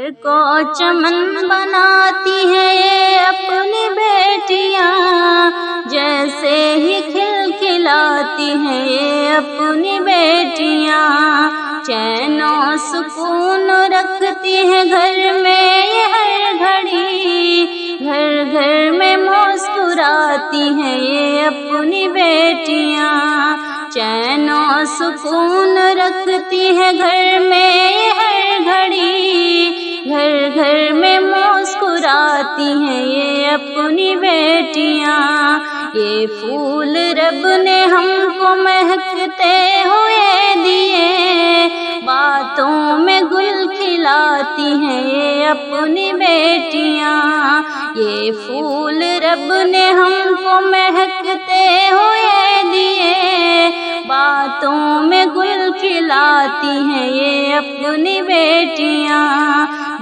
گھر کو چمن بناتی ہیں یہ اپنی بیٹیاں، جیسے ہی کھل کھلاتی ہیں یہ اپنی بیٹیاں، چین و سکون رکھتی ہیں گھر میں یہ ہر گھڑی، گھر گھر میں مسکراتی ہیں یہ اپنی بیٹیاں، چین و سکون رکھتی ہیں گھر میں یہ ہر گھڑی، گھر گھر میں مسکراتی ہیں یہ اپنی بیٹیاں، یہ پھول رب نے ہم کو مہکتے ہوئے دیے، باتوں میں گل کھلاتی ہیں یہ اپنی بیٹیاں، یہ پھول رب نے ہم کو مہکتے ہوئے دیے، باتوں میں گل کھلاتی ہیں یہ اپنی بیٹیاں،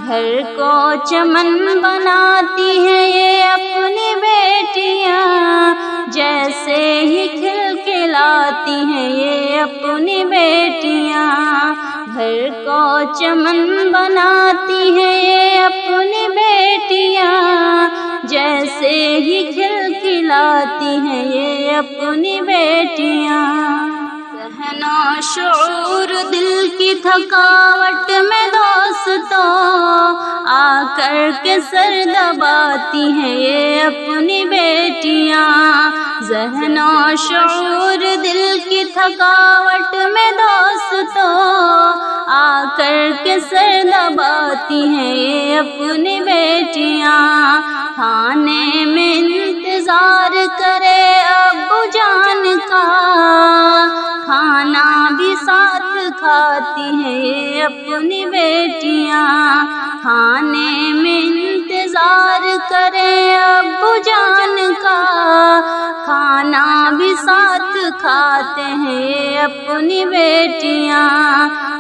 گھر کو چمن بناتی ہیں یہ اپنی بیٹیاں، جیسے ہی کھل کھلاتی ہیں یہ اپنی بیٹیاں، گھر کو چمن بناتی ہیں یہ اپنی بیٹیاں، جیسے ہی کھل کھلاتی ہیں یہ اپنی بیٹیاں، ذہن و شعور دل کی تھکاوٹ میں دوستوں آ کر کے سر دباتی ہیں یہ اپنی بیٹیاں، ذہن و شعور دل کی تھکاوٹ میں دوستوں آ کر کے سر دباتی ہیں یہ اپنی بیٹیاں، کھانے میں انتظار کرے ابو جان کا، کھانا بھی ساتھ کھاتی ہیں یہ اپنی بیٹیاں، کھانے میں انتظار کرے ابو جان کا، کھانا بھی ساتھ کھاتے ہیں یہ اپنی بیٹیاں،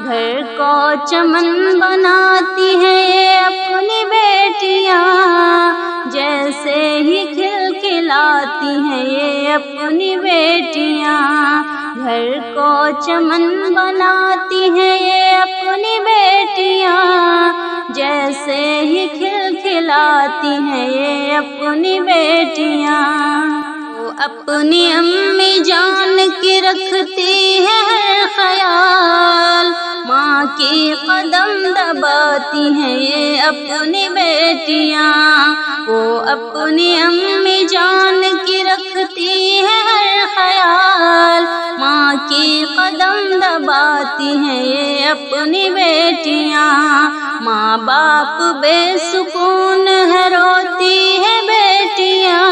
گھر کو چمن بناتی ہیں یہ اپنی بیٹیاں، جیسے ہی کھل کھلاتی ہیں یہ اپنی بیٹیاں، گھر کو چمن بناتی ہیں یہ اپنی بیٹیاں، جیسے ہی کھل کھلاتی ہیں یہ اپنی بیٹیاں، وہ اپنی امی جان کی رکھتی ہے ہر خیال، ماں کی قدم دباتی ہیں یہ اپنی بیٹیاں، وہ اپنی امی جان کی رکھتی ہے ہر خیال، ماں کی قدم دباتی ہیں یہ اپنی بیٹیاں، ماں باپ بے سکون ہے روتی ہے بیٹیاں،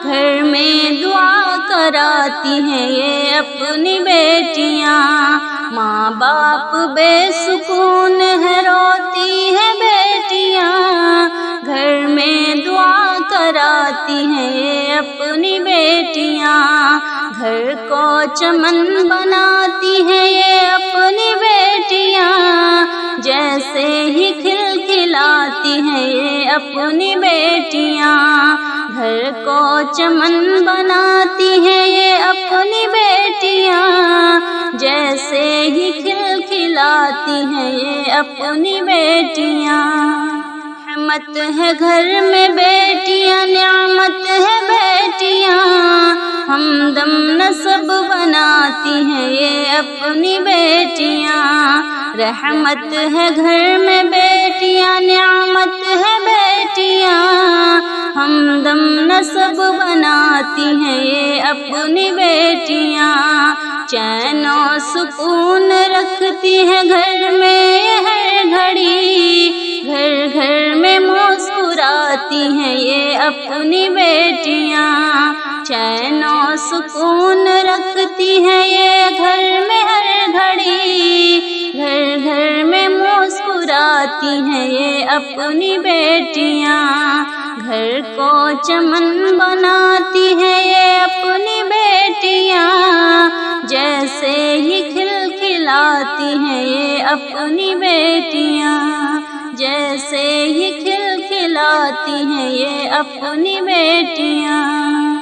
گھر میں دعا کراتی ہیں یہ اپنی بیٹیاں، ماں باپ بے سکون ہے روتی ہے بیٹیاں، گھر میں دعا کراتی ہیں یہ اپنی بیٹیاں، گھر کو چمن بناتی ہیں یہ اپنی بیٹیاں، جیسے ہی کھل کھلاتی ہیں یہ اپنی بیٹیاں، گھر کو چمن بناتی ہیں یہ اپنی بیٹیاں، جیسے ہی کھل کھلاتی ہیں یہ اپنی بیٹیاں، رحمت ہے گھر میں بیٹیاں، نعمت ہے بیٹیاں، ہمدم نسب بناتی ہیں یہ اپنی بیٹیاں، رحمت ہے گھر میں بیٹیاں، نعمت ہے بیٹیاں، ہمدم نسب بناتی ہیں یہ اپنی بیٹیاں، چین و سکون رکھتی ہیں گھر میں یہ ہر گھڑی، گھر گھر میں مسکراتی ہیں یہ اپنی بیٹیاں، چین و سکون رکھتی ہیں یہ گھر میں ہر گھڑی، گھر گھر میں مسکراتی ہیں یہ اپنی بیٹیاں، گھر کو چمن بناتی ہیں یہ اپنی بیٹیاں، جیسے ہی کھل کھلاتی ہیں یہ اپنی بیٹیاں، جیسے ہی کھل کھلاتی ہیں یہ اپنی بیٹیاں۔